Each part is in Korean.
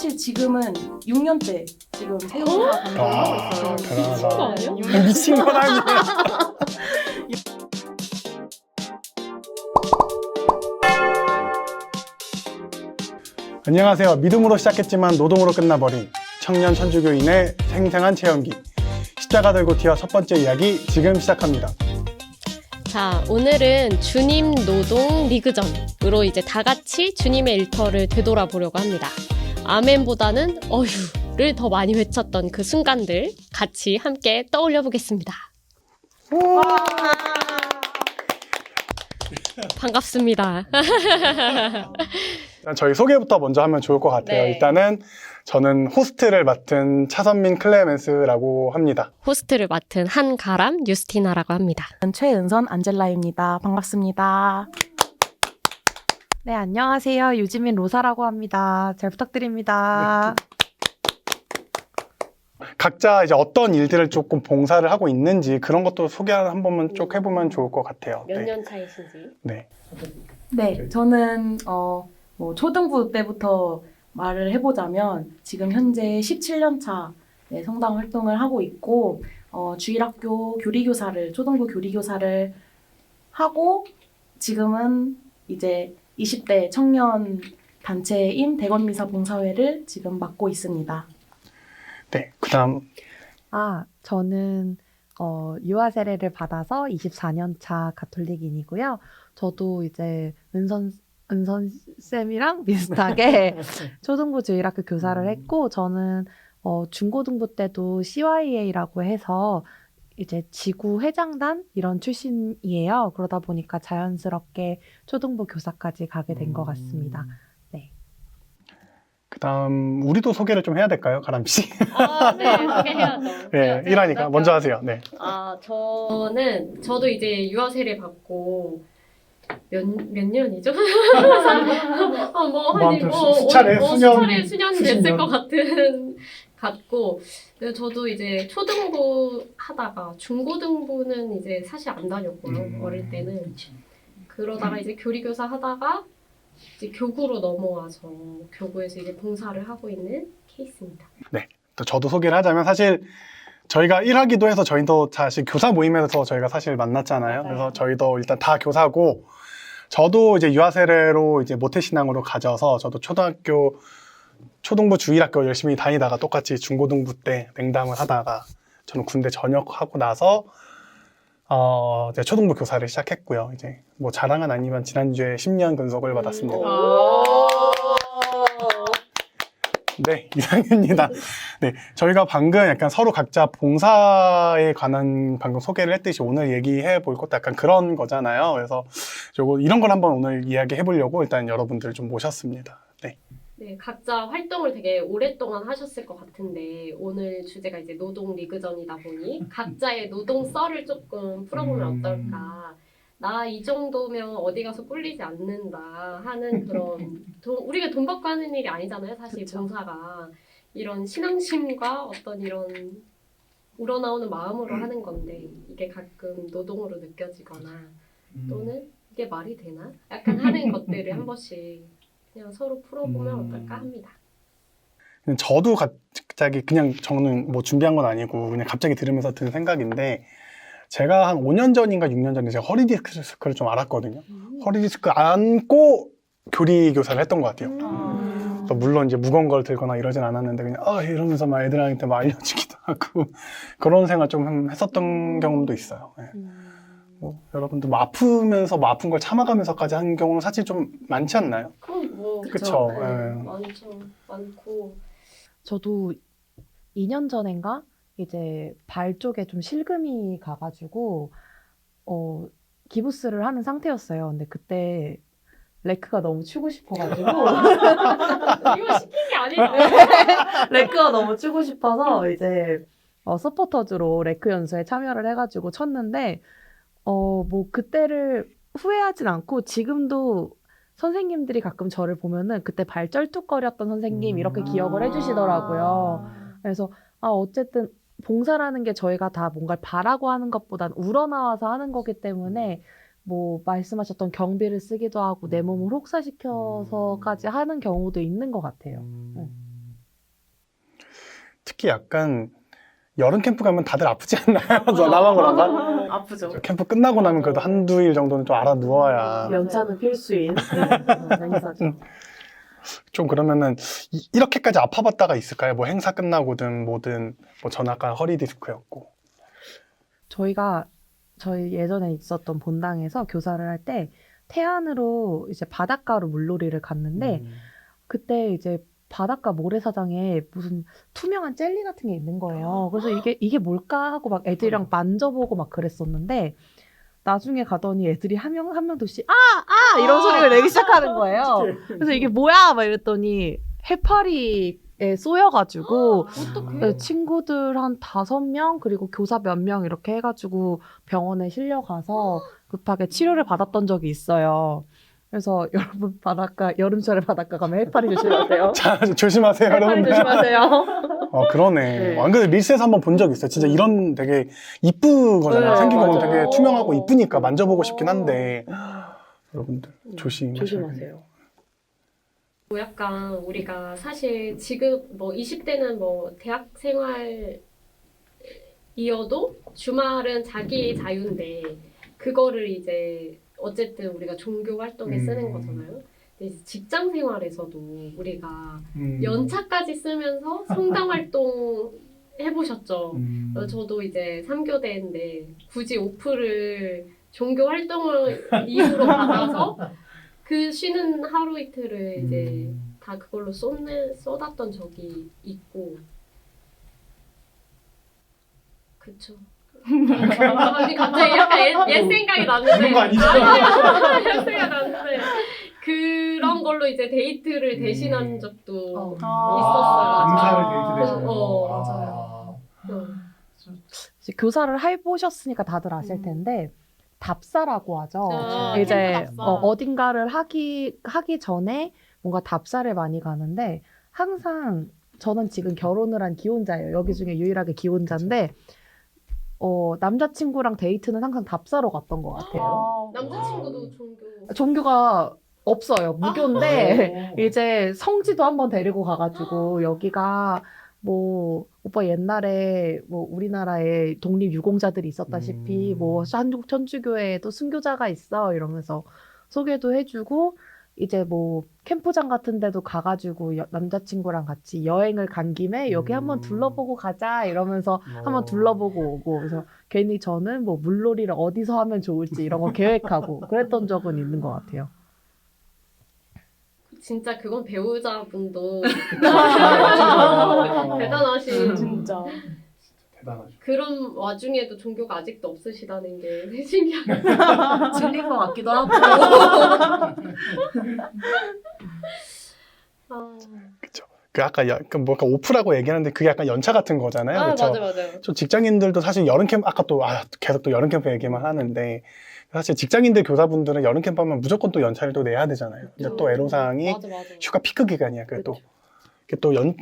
사실 지금은 6년째 지금 세우사 방송을 하고 있어요. 대단하다. 거 아니야? 미친 건 아니에요. 안녕하세요. 믿음으로 시작했지만 노동으로 끝나버린 청년 천주교인의 생생한 체험기. 십자가 들고 튀어 첫 번째 이야기 지금 시작합니다. 자, 오늘은 주님 노동 리그전으로 이제 다 같이 주님의 일터를 되돌아보려고 합니다. 아멘보다는 어휴를 더 많이 외쳤던 그 순간들 같이 함께 떠올려 보겠습니다. 반갑습니다. 일단 저희 소개부터 먼저 하면 좋을 것 같아요. 네. 일단은 저는 호스트를 맡은 차선민 클레멘스라고 합니다. 호스트를 맡은 한가람 유스티나라고 합니다. 최은선 안젤라입니다. 반갑습니다. 네, 안녕하세요. 유지민 로사라고 합니다. 잘 부탁드립니다. 각자 이제 어떤 일들을 조금 봉사를 하고 있는지 그런 것도 소개 한 번만 쭉 해보면 좋을 것 같아요. 몇 네. 년 차이신지? 네. 네, 저는 초등부 때부터 말을 해보자면 지금 현재 17년 차 성당 활동을 하고 있고 주일학교 교리교사를 초등부 교리교사를 하고 지금은 이제 20대 청년 단체인 대건미사 봉사회를 지금 맡고 있습니다. 네. 그다음 저는 유아 세례를 받아서 24년 차 가톨릭인이고요. 저도 이제 은선 쌤이랑 비슷하게 초등부 주일학교 교사를 했고, 저는 중고등부 때도 CYA라고 해서 이제 지구 회장단 이런 출신이에요. 그러다 보니까 자연스럽게 초등부 교사까지 가게 된 것 같습니다. 그다음 우리도 소개를 좀 해야 될까요, 가람 씨? 네, 소개해야죠. 네, 일하니까 먼저 하세요. 네. 저도 이제 유아 세례 받고 몇 년이죠? 수년 됐을 것 같고, 저도 이제 초등부 하다가 중고등부는 이제 사실 안 다녔고요. 어릴 때는. 그러다가 이제 교리교사 하다가 이제 교구로 넘어와서 교구에서 이제 봉사를 하고 있는 케이스입니다. 네. 또 저도 소개를 하자면 사실 저희가 일하기도 해서 저희도 사실 교사 모임에서 저희가 사실 만났잖아요. 맞아요. 그래서 저희도 일단 다 교사고, 저도 이제 유아 세례로 이제 모태신앙으로 가져서 저도 초등부 주일학교 열심히 다니다가 똑같이 중고등부 때 냉담을 하다가 저는 군대 전역하고 나서 이제 초등부 교사를 시작했고요. 이제 뭐 자랑은 아니지만 지난주에 10년 근속을 받았습니다. 네, 이상입니다. 네, 저희가 방금 약간 서로 각자 봉사에 관한 방금 소개를 했듯이 오늘 얘기해 볼 것도 약간 그런 거잖아요. 그래서 이런 걸 한번 오늘 이야기해 보려고 일단 여러분들 좀 모셨습니다. 네. 네, 각자 활동을 되게 오랫동안 하셨을 것 같은데 오늘 주제가 이제 노동 리그전이다 보니 각자의 노동 썰을 조금 풀어보면 어떨까. 나 이 정도면 어디 가서 꿀리지 않는다 하는 그런 우리가 돈 받고 하는 일이 아니잖아요. 사실 그쵸. 봉사가 이런 신앙심과 어떤 이런 우러나오는 마음으로 하는 건데 이게 가끔 노동으로 느껴지거나 또는 이게 말이 되나? 약간 하는 것들을 한 번씩 그냥 서로 풀어보면 어떨까 합니다. 저도 갑자기 그냥 저는 뭐 준비한 건 아니고 그냥 갑자기 들으면서 든 생각인데, 제가 한 5년 전인가 6년 전에 제가 허리 디스크를 좀 앓았거든요. 허리 디스크 안고 교리 교사를 했던 것 같아요. 또 물론 이제 무거운 걸 들거나 이러진 않았는데 그냥 이러면서 막 애들한테 막 알려주기도 하고 그런 생활 좀 했었던 경험도 있어요. 네. 뭐 여러분들 뭐 아프면서 뭐 아픈 걸 참아가면서까지 한 경우는 사실 좀 많지 않나요? 그럼 뭐 그쵸. 네, 예. 많고 저도 2년 전인가 이제 발 쪽에 좀 실금이 가가지고 기부스를 하는 상태였어요. 근데 그때 레크가 너무 추고 싶어가지고 이거 시킨 게 아니라 레크가 너무 추고 싶어서 이제 서포터즈로 레크 연수에 참여를 해가지고 쳤는데 뭐 그때를 후회하진 않고 지금도 선생님들이 가끔 저를 보면은 그때 발 쩔뚝거렸던 선생님 이렇게 기억을 해주시더라고요. 그래서 어쨌든 봉사라는 게 저희가 다 뭔가를 바라고 하는 것보단 우러나와서 하는 거기 때문에 뭐 말씀하셨던 경비를 쓰기도 하고 내 몸을 혹사시켜서까지 하는 경우도 있는 것 같아요. 특히 약간 여름 캠프 가면 다들 아프지 않나요? 나만 그런가? 아프죠. 캠프 끝나고 나면 그래도 한두 일 정도는 좀 알아 누워야 연차는 필수인 행사죠. 좀 그러면은 이렇게까지 아파봤다가 있을까요? 뭐 행사 끝나고든 뭐든 뭐 전 아까 허리 디스크였고 저희 예전에 있었던 본당에서 교사를 할 때 태안으로 이제 바닷가로 물놀이를 갔는데 그때 이제 바닷가 모래사장에 무슨 투명한 젤리 같은 게 있는 거예요. 그래서 이게 뭘까 하고 막 애들이랑 만져보고 막 그랬었는데 나중에 가더니 애들이 한 명씩 이런 소리를 내기 시작하는 거예요. 그래서 이게 뭐야 막 이랬더니 해파리에 쏘여가지고 어떡해. 친구들 한 5명 그리고 교사 몇 명 이렇게 해가지고 병원에 실려가서 급하게 치료를 받았던 적이 있어요. 그래서 여러분 여름철에 바닷가 가면 해파리 조심하세요. 자 조심하세요 해파리 여러분들. 조심하세요. 그러네. 네. 안 그래도 릴스에서 한번 본 적 있어요. 진짜 이런 되게 이쁘거든요. 네, 생긴 거 보면 맞아요. 되게 투명하고 이쁘니까 만져보고 싶긴 한데 여러분들 조심하세요. 조심하세요. 뭐 약간 우리가 사실 지금 뭐 20대는 뭐 대학 생활이어도 주말은 자기 자유인데 그거를 이제 어쨌든 우리가 종교 활동에 쓰는 거잖아요. 근데 이제 직장 생활에서도 우리가 연차까지 쓰면서 성당 활동 해보셨죠? 저도 이제 3교대인데 굳이 오프를 종교 활동을 이유로 받아서 그 쉬는 하루 이틀을 이제 다 그걸로 쏟았던 적이 있고 그쵸. 아니 갑자기 약간 옛 생각이 났는데 그런 거 아니죠? 옛 생각이 났는데 그런 걸로 이제 데이트를 대신한 적도 있었어요. 인사를 맞아요. 이제 교사를 해보셨으니까 다들 아실 텐데 답사라고 하죠. 이제 캠프 답사. 어딘가를 하기 전에 뭔가 답사를 많이 가는데 항상 저는 지금 결혼을 한 기혼자예요. 여기 중에 유일하게 기혼자인데 남자친구랑 데이트는 항상 답사로 갔던 것 같아요. 남자친구도 종교 종교가 없어요. 무교인데 이제 성지도 한번 데리고 가가지고 여기가 뭐 오빠 옛날에 뭐 우리나라에 독립 유공자들이 있었다시피 뭐 한국 천주교회에도 순교자가 있어 이러면서 소개도 해주고 이제 뭐 캠프장 같은 데도 가가지고 남자친구랑 같이 여행을 간 김에 여기 한번 둘러보고 가자 이러면서 한번 둘러보고 오고 그래서 괜히 저는 뭐 물놀이를 어디서 하면 좋을지 이런 거 계획하고 그랬던 적은 있는 것 같아요. 진짜 그건 배우자분도 대단하신 대단하신 진짜. 대단하죠. 그런 와중에도 종교가 아직도 없으시다는 게 신기하다. 질린 것 같기도 하고. 그쵸. 그 아까 뭔가 오프라고 얘기하는데 그게 약간 연차 같은 거잖아요. 그쵸? 맞아요. 좀 직장인들도 사실 여름 캠프 아까 또 계속 또 여름 캠프 얘기만 하는데 사실 직장인들 교사분들은 여름 캠프 하면 무조건 또 연차를 또 내야 되잖아요. 이제 또 애로사항이 맞아. 휴가 피크 기간이야.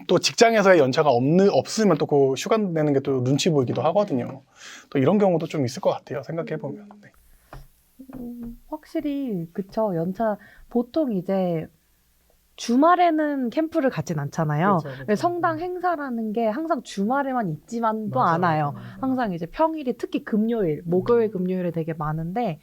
또 직장에서의 연차가 없으면 또 그 휴가 내는 게 또 눈치 보이기도 하거든요. 또 이런 경우도 좀 있을 것 같아요. 생각해 보면. 네. 확실히 그쵸. 연차 보통 이제 주말에는 캠프를 가진 않잖아요. 성당 행사라는 게 항상 주말에만 있지만도 않아요. 항상 이제 평일이 특히 금요일, 목요일, 금요일에 되게 많은데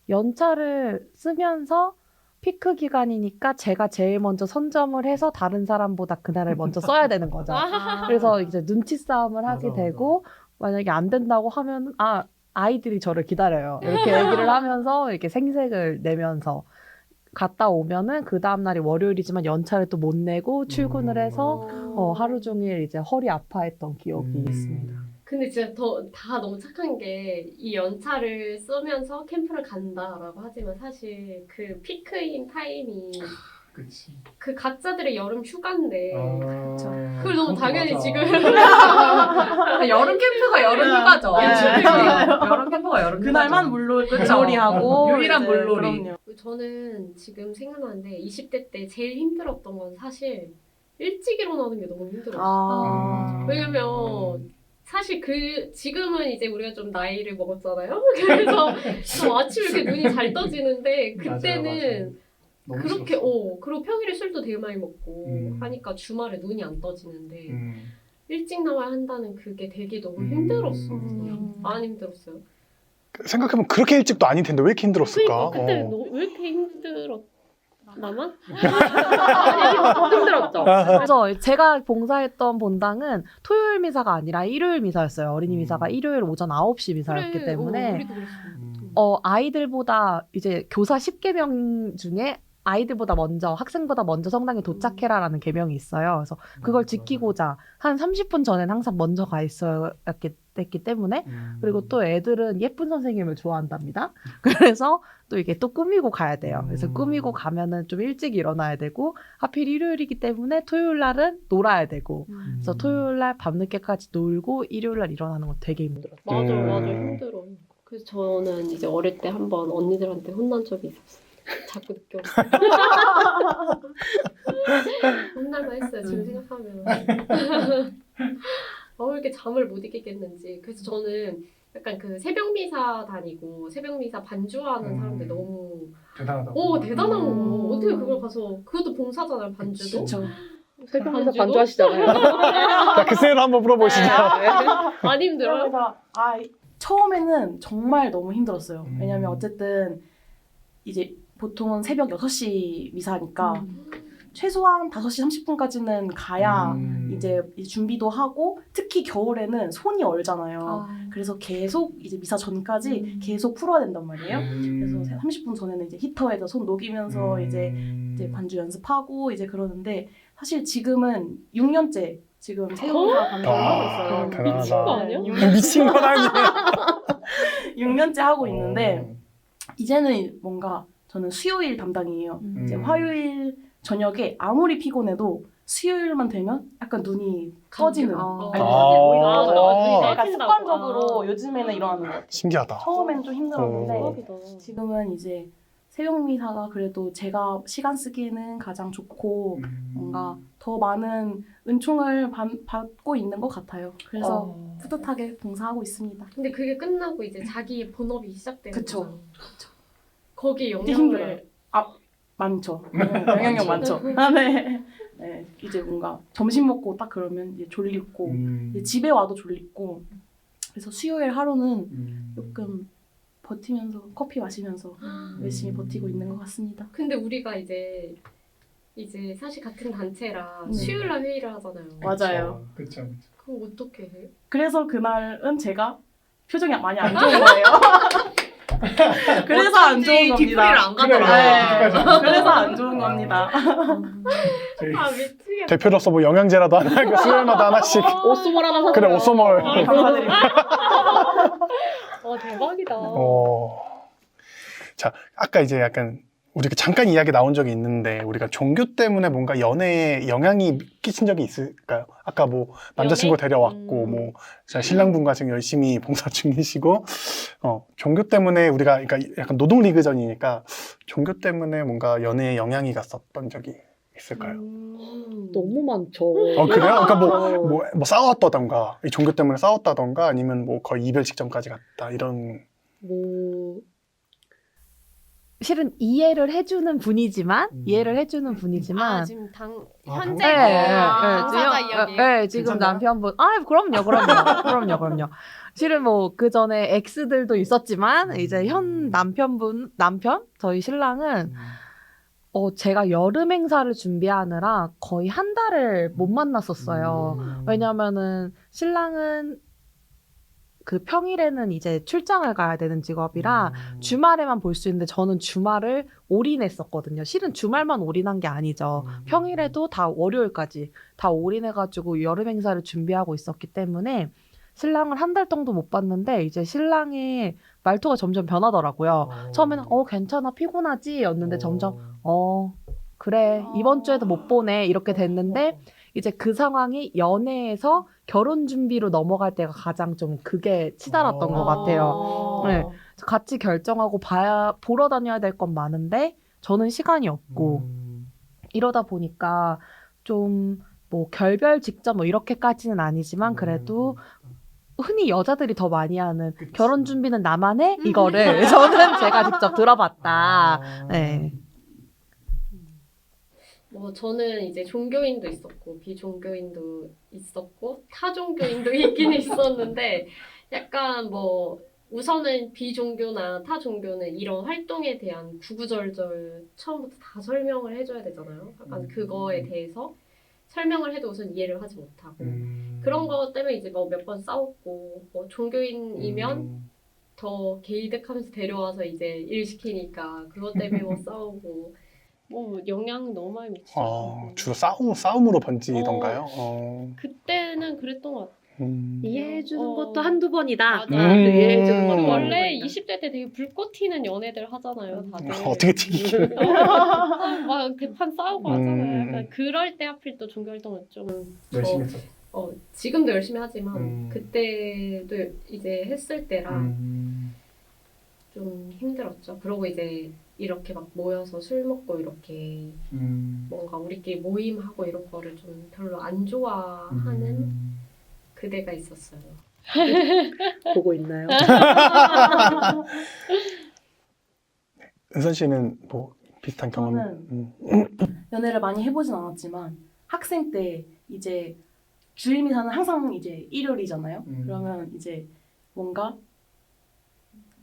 연차를 쓰면서 피크 기간이니까 제가 제일 먼저 선점을 해서 다른 사람보다 그날을 먼저 써야 되는 거죠. 그래서 이제 눈치 싸움을 하게 되고 만약에 안 된다고 하면 아이들이 저를 기다려요. 이렇게 얘기를 하면서 이렇게 생색을 내면서 갔다 오면은 그 다음날이 월요일이지만 연차를 또 못 내고 출근을 해서 하루 종일 이제 허리 아파했던 기억이 있습니다. 근데 진짜 다 너무 착한 게 이 연차를 쓰면서 캠프를 간다라고 하지만 사실 그 피크인 타임이 그치. 그 각자들의 여름 휴가인데 그쵸. 그걸 너무 당연히 지금 여름 캠프가 여름 휴가죠. 여름 캠프가 여름 그날만 물놀이하고 유일한 이제 물놀이. 그럼요. 저는 지금 생각나는데 20대 때 제일 힘들었던 건 사실 일찍 일어나는 게 너무 힘들었어요. 왜냐면 사실 지금은 이제 우리가 좀 나이를 먹었잖아요. 그래서 좀 아침에 이렇게 눈이 잘 떠지는데 그때는 맞아요. 그렇게 그리고 평일에 술도 되게 많이 먹고 하니까 주말에 눈이 안 떠지는데 일찍 나와야 한다는 그게 되게 너무 힘들었어요. 많이 힘들었어요. 생각해보면 그렇게 일찍도 아닐 텐데 왜 이렇게 힘들었을까? 그러니까 그때 왜 이렇게 힘들었? 나만? 힘들었죠. 그래서 제가 봉사했던 본당은 토요일 미사가 아니라 일요일 미사였어요. 어린이 미사가 일요일 오전 9시 미사였기 때문에 우리도 그랬어. 아이들보다 이제 교사 10계명 중에 아이들보다 먼저 학생보다 먼저 성당에 도착해라라는 계명이 있어요. 그래서 그걸 지키고자 한 30분 전엔 항상 먼저 가 있었기 때문에 그리고 또 애들은 예쁜 선생님을 좋아한답니다. 그래서 또 이게 또 꾸미고 가야 돼요. 그래서 꾸미고 가면은 좀 일찍 일어나야 되고 하필 일요일이기 때문에 토요일 날은 놀아야 되고 그래서 토요일 날 밤늦게까지 놀고 일요일 날 일어나는 거 되게 힘들었어요. 맞아 힘들어. 그래서 저는 이제 어릴 때 한번 언니들한테 혼난 적이 있었어요. 자꾸 느껴. 혼날만 했어요. 지금 생각하면. 이렇게 잠을 못 이기겠는지. 그래서 저는 약간 그 새벽 미사 다니고 새벽 미사 반주하는 사람들 너무 대단하다. 대단한 거. 어떻게 그걸 가서 그것도 봉사잖아요. 반주도. 그쵸. 새벽 미사 반주하시잖아요. 자, 그 쌤을 한번 물어보시죠. 많이 힘들어요. 그래서 처음에는 정말 너무 힘들었어요. 왜냐면 어쨌든 이제 보통은 새벽 6시 미사니까 최소한 5시 30분까지는 가야 이제 준비도 하고 특히 겨울에는 손이 얼잖아요. 그래서 계속 이제 미사 전까지 계속 풀어야 된단 말이에요. 그래서 30분 전에는 이제 히터에다 손 녹이면서 이제 반주 연습하고 이제 그러는데 사실 지금은 6년째 지금 세우가 반주를 하고 있어요. 미친 거 아니야? 미친 건 아니에요. 6년째 하고 있는데 이제는 뭔가 저는 수요일 담당이에요. 이제 화요일 저녁에 아무리 피곤해도 수요일만 되면 약간 눈이 떠지는. 약간 습관적으로 요즘에는 일어나는 것 같아요. 신기하다. 처음엔 좀 힘들었는데 지금은 이제 새벽 미사가 그래도 제가 시간 쓰기에는 가장 좋고 뭔가 더 많은 은총을 받고 있는 것 같아요. 그래서 뿌듯하게 봉사하고 있습니다. 근데 그게 끝나고 이제 자기의 본업이 시작되는 그쵸. 거잖아요. 거기에 힘들어요. 영향을 많죠. 영향력 많죠. 네. 이제 뭔가 점심 먹고 딱 그러면 이제 졸리고 이제 집에 와도 졸리고 그래서 수요일 하루는 조금 버티면서 커피 마시면서 열심히 버티고 있는 것 같습니다. 근데 우리가 이제 사실 같은 단체라 수요일 날 회의를 하잖아요. 맞아요. 그렇죠. 그럼 어떻게 해? 그래서 그날은 제가 표정이 많이 안 좋은 거예요. 그래서 안 좋은 겁니다. 안 가더라고요. 그래서 안 좋은 겁니다. 미치겠다. 대표로서 뭐 영양제라도 하나, 그 수요일마다 하나씩. 오스몰 하나 사. 그래, 오소몰. 감사드립니다. 대박이다. 자, 아까 이제 약간 우리가 잠깐 이야기 나온 적이 있는데 우리가 종교 때문에 뭔가 연애에 영향이 끼친 적이 있을까요? 아까 뭐 남자친구 연애? 데려왔고 뭐 신랑분과 지금 열심히 봉사 중이시고 종교 때문에 우리가 그러니까 약간 노동 리그전이니까 종교 때문에 뭔가 연애에 영향이 갔었던 적이 있을까요? 너무 많죠. 그래요? 그러니까 뭐 싸웠다던가 이 종교 때문에 싸웠다던가 아니면 뭐 거의 이별 직전까지 갔다 이런 실은 이해를 해주는 분이지만 지금 현재 당사자 이야기. 지금 괜찮나요? 남편분 그럼요. 실은 뭐 그 전에 X들도 있었지만 이제 현 남편 저희 신랑은 제가 여름 행사를 준비하느라 거의 한 달을 못 만났었어요. 왜냐면은 신랑은 그 평일에는 이제 출장을 가야 되는 직업이라 주말에만 볼 수 있는데 저는 주말을 올인했었거든요. 실은 주말만 올인한 게 아니죠. 평일에도 다 월요일까지 다 올인해가지고 여름 행사를 준비하고 있었기 때문에 신랑을 한 달 정도 못 봤는데 이제 신랑의 말투가 점점 변하더라고요. 처음에는 괜찮아 피곤하지 였는데 점점 그래 이번 주에도 못 보네 이렇게 됐는데 이제 그 상황이 연애에서 결혼 준비로 넘어갈 때가 가장 좀 그게 치달았던 것 같아요. 네. 같이 결정하고 보러 다녀야 될 건 많은데 저는 시간이 없고 이러다 보니까 좀 뭐 결별 직전 뭐 이렇게까지는 아니지만 그래도 흔히 여자들이 더 많이 하는 결혼 준비는 나만 해? 이거를 저는 제가 직접 들어봤다. 네. 뭐 저는 이제 종교인도 있었고 비종교인도 있었고 타종교인도 있긴 있었는데 약간 뭐 우선은 비종교나 타종교는 이런 활동에 대한 구구절절 처음부터 다 설명을 해줘야 되잖아요. 약간 그거에 대해서 설명을 해도 우선 이해를 하지 못하고 그런 거 때문에 이제 뭐 몇 번 싸웠고 뭐 종교인이면 더 개이득하면서 데려와서 이제 일 시키니까 그것 때문에 뭐 싸우고 뭐 영향 너무 많이 미치고 주로 싸움으로 번지던가요? 그때는 그랬던 것 같아요. 이해해주는 것도 한두 번이다. 맞아. 이해해주는 것도 원래 20대 때 되게 불꽃 튀는 연애들 하잖아요, 다들. 어떻게 튀기길. 막 대판 싸우고 하잖아요. 약간 그럴 때 하필 또 종교활동을 좀 열심히 했었어. 지금도 열심히 하지만 음. 그때도 이제 했을 때라 좀 힘들었죠. 그러고 이제 이렇게 막 모여서 술 먹고 이렇게 뭔가 우리끼리 모임하고 이런 거를 좀 별로 안 좋아하는 그대가 있었어요. 보고 있나요? 은선 씨는 뭐 비슷한 경험? 저는 연애를 많이 해보진 않았지만 학생 때 이제 주일미사는 항상 이제 일요일이잖아요. 그러면 이제 뭔가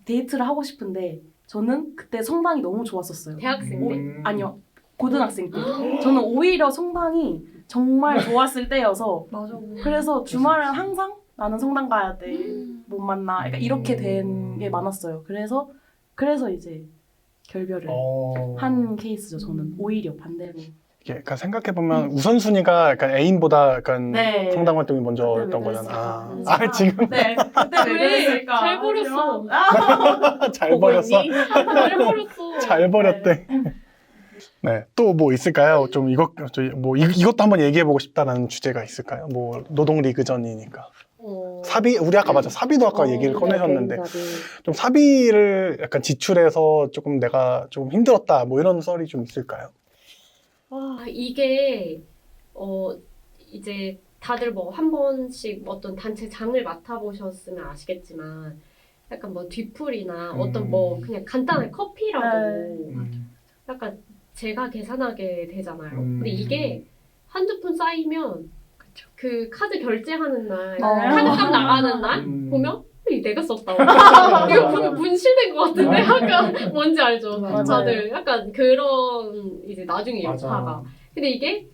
데이트를 하고 싶은데 저는 그때 성당이 너무 좋았었어요. 대학생 때? 아니요, 고등학생 때. 저는 오히려 성당이 정말 좋았을 때여서 맞아. 그래서 주말은 항상 나는 성당 가야 돼. 못 만나. 약간 이렇게 된 게 많았어요. 그래서 이제 결별을 한 케이스죠. 저는 오히려 반대로. 이게 약간 생각해보면 우선순위가 약간 애인보다 약간 네. 성당 활동이 먼저였던 그때 왜 거잖아. 그랬을까? 지금 네. 그때 왜 그랬을까? 잘 버렸어. 잘 보고 버렸어. 있니? 잘 버렸어. 잘 버렸대. 네, 또 뭐 있을까요? 좀 이것도 한번 얘기해보고 싶다라는 주제가 있을까요? 뭐 노동 리그전이니까. 사비 우리 아까 맞아 사비도 아까 얘기를 꺼내셨는데 좀 사비를 약간 지출해서 조금 내가 조금 힘들었다 뭐 이런 썰이 좀 있을까요? 이게 이제 다들 뭐 한 번씩 어떤 단체 장을 맡아보셨으면 아시겠지만 약간 뭐 뒤풀이나 어떤 뭐 그냥 간단한 커피라도 약간 제가 계산하게 되잖아요. 근데 이게 한두 푼 쌓이면 그 카드 결제하는 날, 카드값 나가는 날 보면 이거 내가 썼다고. 이거 보면 분실된 것 같은데 약간 뭔지 알죠? 맞아요. 다들 약간 그런 이제 나중에 여파가. 근데 이게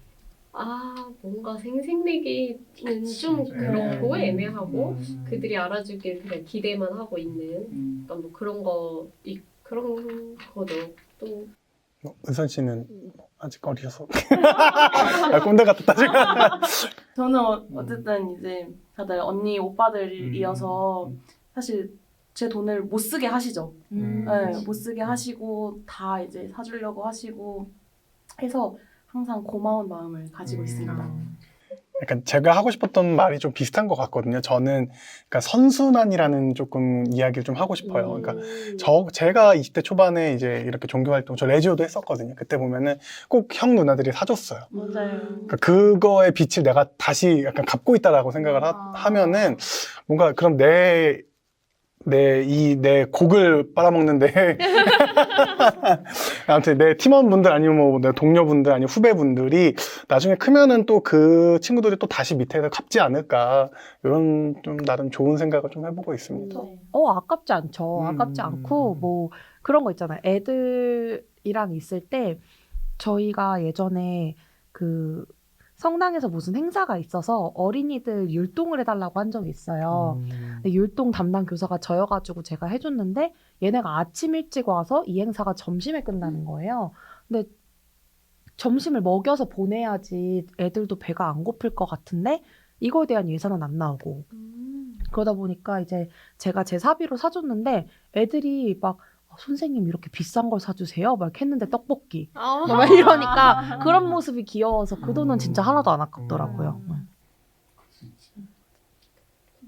뭔가 생색내기는 좀 그렇고 애매하고 그들이 알아주길 그냥 기대만 하고 있는 약간 뭐 그런 거죠. 또 은선 씨는 아직 어리셔서 꼰대 같았다 지금. 저는 어쨌든 이제 다들 언니 오빠들이어서 사실 제 돈을 못 쓰게 하시죠. 네, 못 쓰게 하시고 다 이제 사주려고 하시고 해서 항상 고마운 마음을 가지고 있습니다. 약간 제가 하고 싶었던 말이 좀 비슷한 것 같거든요. 저는 그러니까 선순환이라는 조금 이야기를 좀 하고 싶어요. 그러니까 제가 20대 초반에 이제 이렇게 종교 활동, 저 레지오도 했었거든요. 그때 보면은 꼭 형 누나들이 사줬어요. 맞아요. 그러니까 그거의 빛을 내가 다시 약간 갚고 있다라고 생각을 하면은 뭔가 그럼 내 곡을 빨아먹는데 아무튼 내 팀원분들 아니면 뭐 내 동료분들 아니면 후배분들이 나중에 크면은 또 그 친구들이 또 다시 밑에서 갚지 않을까 이런 좀 나름 좋은 생각을 좀 해보고 있습니다. 아깝지 않죠. 아깝지 않고 뭐 그런 거 있잖아요. 애들이랑 있을 때 저희가 예전에 그 성당에서 무슨 행사가 있어서 어린이들 율동을 해달라고 한 적이 있어요. 근데 율동 담당 교사가 저여가지고 제가 해줬는데 얘네가 아침 일찍 와서 이 행사가 점심에 끝나는 거예요. 근데 점심을 먹여서 보내야지 애들도 배가 안 고플 것 같은데 이거에 대한 예산은 안 나오고 그러다 보니까 이제 제가 제 사비로 사줬는데 애들이 막 선생님 이렇게 비싼 걸 사주세요? 막 이렇게 했는데 떡볶이 막 이러니까 그런 모습이 귀여워서 그 돈은 진짜 하나도 안 아깝더라고요.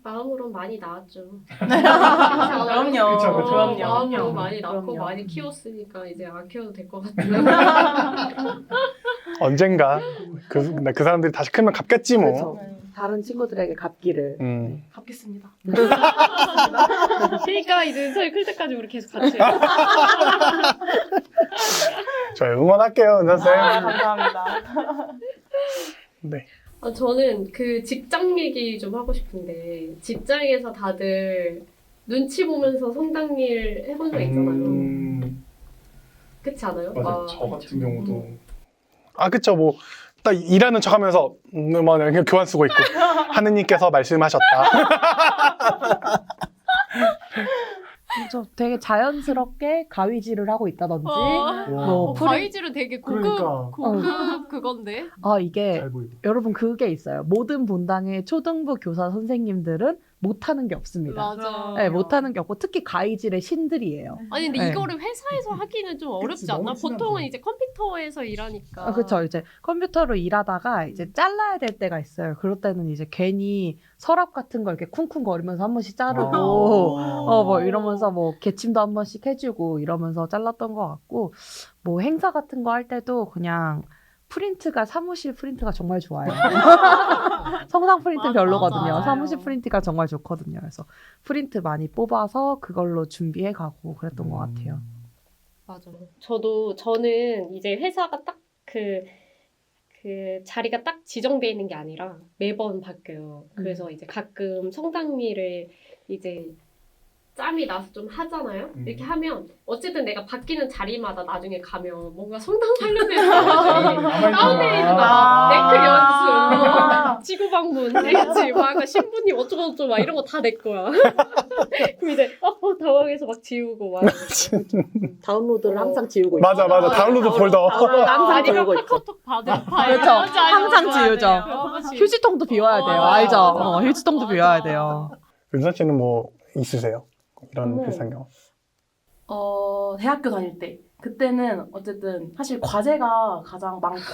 마음으로 많이 낳았죠. 그럼요. 그럼요. 마음으로 많이 낳고 그럼요. 많이 키웠으니까 이제 안 키워도 될 것 같아요. 언젠가 그 사람들이 다시 크면 갚겠지 뭐. 그렇죠. 다른 친구들에게 갚기를. 갚겠습니다. 그러니까 이제 저희 클 때까지 우리 계속 같이 해요. 저희 응원할게요, 은사쌤. 감사합니다. 네. 저는 그 직장 얘기 좀 하고 싶은데 직장에서 다들 눈치 보면서 성당일 해본 적 있잖아요. 그렇지 않아요? 맞아요. 저 같은 경우도. 그쵸. 뭐, 딱 일하는 척 하면서, 뭐, 그냥 교환 쓰고 있고. 하느님께서 말씀하셨다. 그래서 되게 자연스럽게 가위질을 하고 있다든지. 뭐 가위질은 되게 고급 그러니까. 고급 그건데. 이게 보이고. 여러분 그게 있어요. 모든 분당의 초등부 교사 선생님들은 못하는 게 없습니다. 맞아. 네, 못하는 게 없고 특히 가위질의 신들이에요. 아니 근데 네. 이거를 회사에서 하기는 좀 어렵지 너무 않나? 친하죠. 보통은 이제 컴퓨터에서 일하니까. 그렇죠. 이제 컴퓨터로 일하다가 이제 잘라야 될 때가 있어요. 그럴 때는 이제 괜히 서랍 같은 거 이렇게 쿵쿵거리면서 한 번씩 자르고, 뭐 이러면서 뭐 개침도 한 번씩 해주고 이러면서 잘랐던 것 같고, 뭐 행사 같은 거 할 때도 그냥 사무실 프린트가 정말 좋아요. 성당 프린트 맞아, 별로거든요. 맞아요. 사무실 프린트가 정말 좋거든요. 그래서 프린트 많이 뽑아서 그걸로 준비해 가고 그랬던 것 같아요. 맞아. 저는 이제 회사가 딱 그 자리가 딱 지정되어 있는 게 아니라 매번 바뀌어요. 그래서 이제 가끔 성당일을 이제 짬이 나서 좀 하잖아요. 이렇게 하면 어쨌든 내가 바뀌는 자리마다 나중에 가면 뭔가 성당 관련된 사람들이 다운돼 있는 거야. 네크 연수, 지구방문, 그치? 막 신부님 어쩌고저쩌고 막 이런 거 다 내 거야. 그럼 이제 당황해서 막 지우고 막. 다운로드를 항상 지우고 있어요. 맞아, 맞아. 다운로드 폴더. 항상 아니면 지우고 있어. 카카오톡 받은 그렇죠. 파일 항상 지우죠. 휴지통도 비워야 돼요. 알죠? 맞아. 휴지통도 맞아. 비워야 돼요. 은사 씨는 뭐, 있으세요? 이런 저는 비슷한 경우. 대학교 다닐 때. 그때는 어쨌든 사실 과제가 가장 많고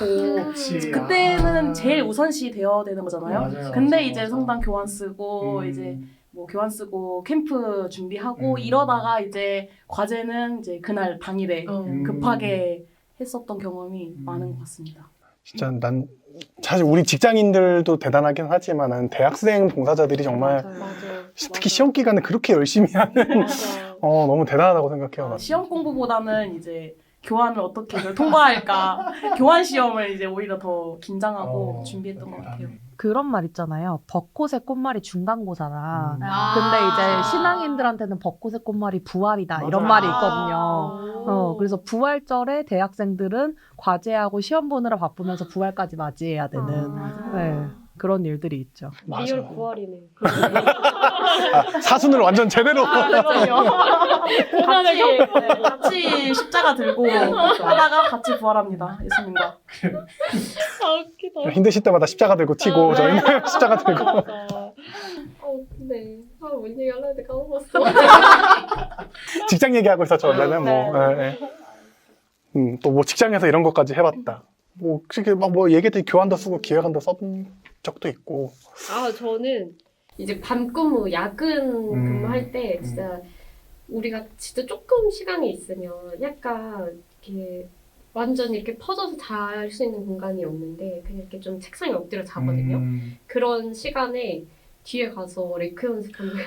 그때는 제일 우선시 되어야 되는 거잖아요. 맞아요, 근데 맞아요, 이제 맞아요. 성당 교환 쓰고 이제 뭐 교환 쓰고 캠프 준비하고 이러다가 이제 과제는 이제 그날 당일에 급하게 했었던 경험이 많은 것 같습니다. 진짜 사실 우리 직장인들도 대단하긴 하지만 난 대학생 봉사자들이 정말 특히 시험 기간에 그렇게 열심히 하는 너무 대단하다고 생각해요. 난. 시험 공부보다는 이제 교환을 어떻게 이걸 통과할까 교환 시험을 이제 오히려 더 긴장하고 준비했던 것 같아요. 그런 말 있잖아요. 벚꽃의 꽃말이 중간고사라. 아. 근데 이제 신앙인들한테는 벚꽃의 꽃말이 부활이다. 이런 맞아요. 말이 있거든요. 그래서 부활절에 대학생들은 과제하고 시험 보느라 바쁘면서 부활까지 맞이해야 되는 네, 그런 일들이 있죠. 리얼 부활이네. 사순을 완전 제대로. 같이 십자가 들고 하다가 같이 부활합니다. 예수님과. 아 웃기다. 힘드실 때마다 십자가 들고 튀고 저희는 십자가 들고. 맞아. 네. 뭔 얘기 하려는데 까먹었어. 직장 얘기하고 있었죠 원래는 또 뭐 직장에서 이런 것까지 해봤다. 뭐 솔직히 뭐 얘기들 교환도 쓰고 기획안도 써본 적도 있고. 저는 이제 밤근무, 야근 근무할 때 진짜 우리가 진짜 조금 시간이 있으면 약간 이렇게 완전 이렇게 퍼져서 잘 수 있는 공간이 없는데 그냥 이렇게 좀 책상에 엎드려 자거든요. 그런 시간에 뒤에 가서 레크 연습하는 거.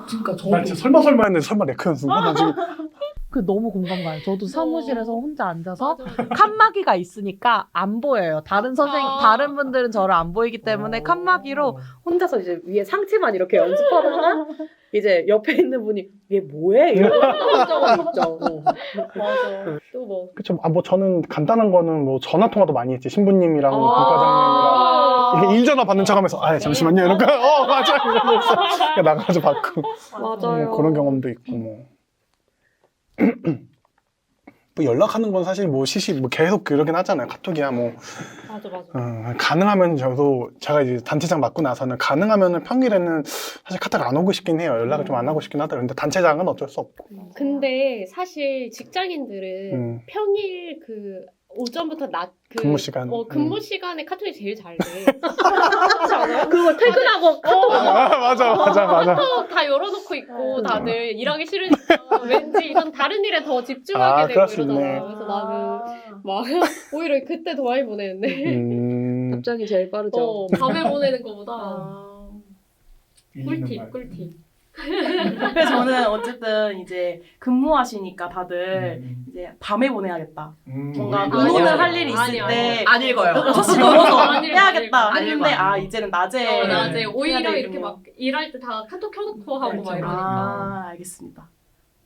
그러니까 나 진짜 설마 했는데 설마 레크 연습인가? 나 지금 그 너무 공감 가요. 저도 사무실에서 혼자 앉아서 칸막이가 있으니까 안 보여요. 다른 다른 분들은 저를 안 보이기 때문에 칸막이로 혼자서 이제 위에 상체만 이렇게 연습하다가 이제 옆에 있는 분이 얘 뭐해? 이러고 본 적은 있죠. 맞아. 또 뭐. 그쵸. 뭐 저는 간단한 거는 뭐 전화 통화도 많이 했지. 신부님이랑 국과장님이랑 이렇게 일 전화 받는 척하면서 잠시만요. 이러니까 맞아 이러면서 나가서 받고. 맞아요. 그런 경험도 있고 뭐. 뭐 연락하는 건 사실 뭐 뭐 계속 그러긴 하잖아요. 카톡이야 뭐. 맞아. 가능하면 제가 이제 단체장 맡고 나서는 가능하면은 평일에는 사실 카톡 안 오고 싶긴 해요. 연락을 좀 안 하고 싶긴 하더라고요. 근데 단체장은 어쩔 수 없고. 근데 사실 직장인들은 평일 오전부터 낮 근무 시간. 근무 시간에 카톡이 제일 잘 돼. 그렇지 않아요? 그거 퇴근하고 맞아. 카톡 다 열어놓고 있고 다들 일하기 싫으니까 왠지 이런 다른 일에 더 집중하게 되고 그럴 수 이러잖아. 있네. 그래서 나는 막 오히려 그때 더 많이 보내는데. 답장이 제일 빠르죠. 밤에 보내는 것보다 아. 꿀팁. 그래서 저는 어쨌든 이제 근무하시니까 다들 이제 밤에 보내야겠다. 뭔가 오히려. 의논을 아니야. 할 일이 있을 아니야. 때 안 읽어요. 6시 넘어서 안 읽어, 해야겠다 안 했는데 읽어. 아 이제는 낮에 낮에 오히려 해야 이렇게 되군요. 막 일할 때 다 카톡 켜놓고 하고 막 아 이러니까. 알겠습니다.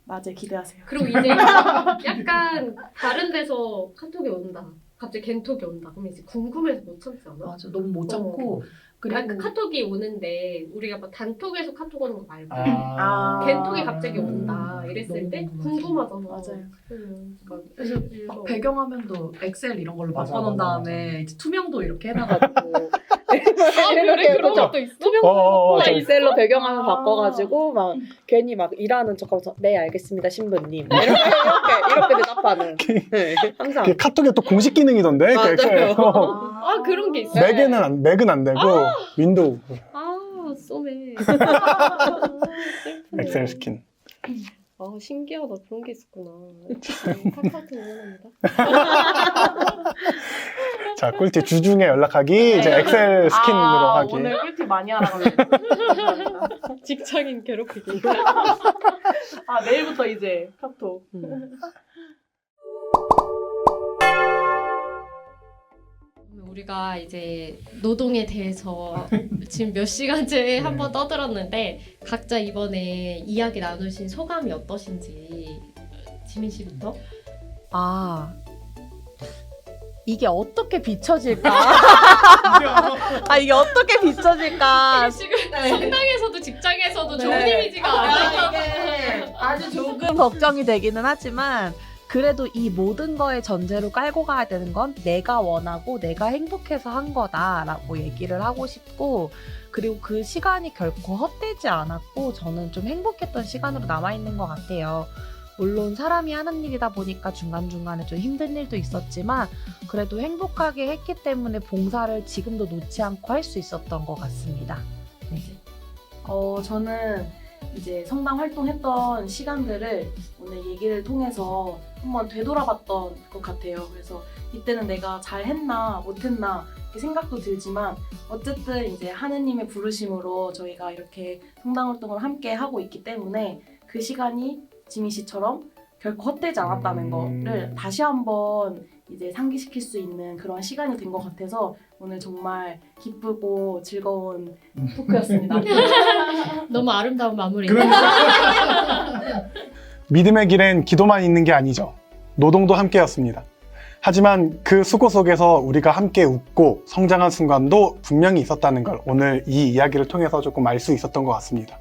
낮에 기대하세요. 그리고 이제 약간 다른 데서 카톡이 온다. 갑자기 겐톡이 온다. 그럼 이제 궁금해서 못 참지 않아? 맞아, 너무 못 참고. 그러니까 카톡이 오는데 우리가 막 단톡에서 카톡 오는 거 말고 아. 겐톡이 갑자기 온다 이랬을 때 궁금하잖아. 맞아요. 그러니까 그래서 일부러. 막 배경화면도 엑셀 이런 걸로 맞아, 바꿔놓은 맞아, 다음에 이제 투명도 이렇게 해놔가지고 그래 그런 것도 있어? 맞아. 엑셀로 배경화면 아. 바꿔가지고 막 괜히 막 일하는 척하면서 네 알겠습니다 신부님 이렇게 대답하는. 네, 항상. 그게 카톡에 또 공식 기능이던데. 맞아요. 엑셀. 아 그런 게 있어. 맥은 안 되고 윈도우 아 쏘네. 엑셀 스킨. 아 신기하다 그런 게 있었구나. 카카오톡 응원합니다. 자, 꿀팁 주중에 연락하기 이제 엑셀 스킨으로 하기. 오늘 꿀팁 많이 알아가지고 직장인 괴롭히기. 아 내일부터 이제 카톡. 우리가 이제 노동에 대해서 지금 몇 시간째 한번 떠들었는데 각자 이번에 이야기 나누신 소감이 어떠신지 지민 씨부터. 아 이게 어떻게 비춰질까? 아 이게 어떻게 비춰질까? 지금 네. 성당에서도 직장에서도 좋은 네. 이미지가 아, 아니야. 이게 아주 조금 걱정이 되기는 하지만 그래도 이 모든 거의 전제로 깔고 가야 되는 건 내가 원하고 내가 행복해서 한 거다라고 얘기를 하고 싶고, 그리고 그 시간이 결코 헛되지 않았고 저는 좀 행복했던 시간으로 남아있는 것 같아요. 물론 사람이 하는 일이다 보니까 중간중간에 좀 힘든 일도 있었지만 그래도 행복하게 했기 때문에 봉사를 지금도 놓지 않고 할 수 있었던 것 같습니다. 네. 저는 이제 성당 활동했던 시간들을 오늘 얘기를 통해서 한번 되돌아봤던 것 같아요. 그래서 이때는 내가 잘했나 못했나 이렇게 생각도 들지만 어쨌든 이제 하느님의 부르심으로 저희가 이렇게 성당 활동을 함께 하고 있기 때문에 그 시간이 지민 씨처럼 결코 헛되지 않았다는 거를 다시 한번 이제 상기시킬 수 있는 그런 시간이 된 것 같아서 오늘 정말 기쁘고 즐거운 토크였습니다. 너무 아름다운 마무리. 믿음의 길엔 기도만 있는 게 아니죠. 노동도 함께였습니다. 하지만 그 수고 속에서 우리가 함께 웃고 성장한 순간도 분명히 있었다는 걸 오늘 이 이야기를 통해서 조금 알 수 있었던 것 같습니다.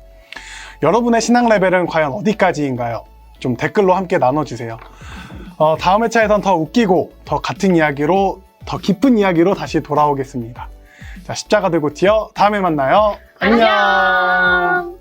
여러분의 신앙 레벨은 과연 어디까지인가요? 좀 댓글로 함께 나눠주세요. 다음 회차에선 더 웃기고 더 같은 이야기로 더 깊은 이야기로 다시 돌아오겠습니다. 자, 십자가 들고 튀어 다음에 만나요. 안녕.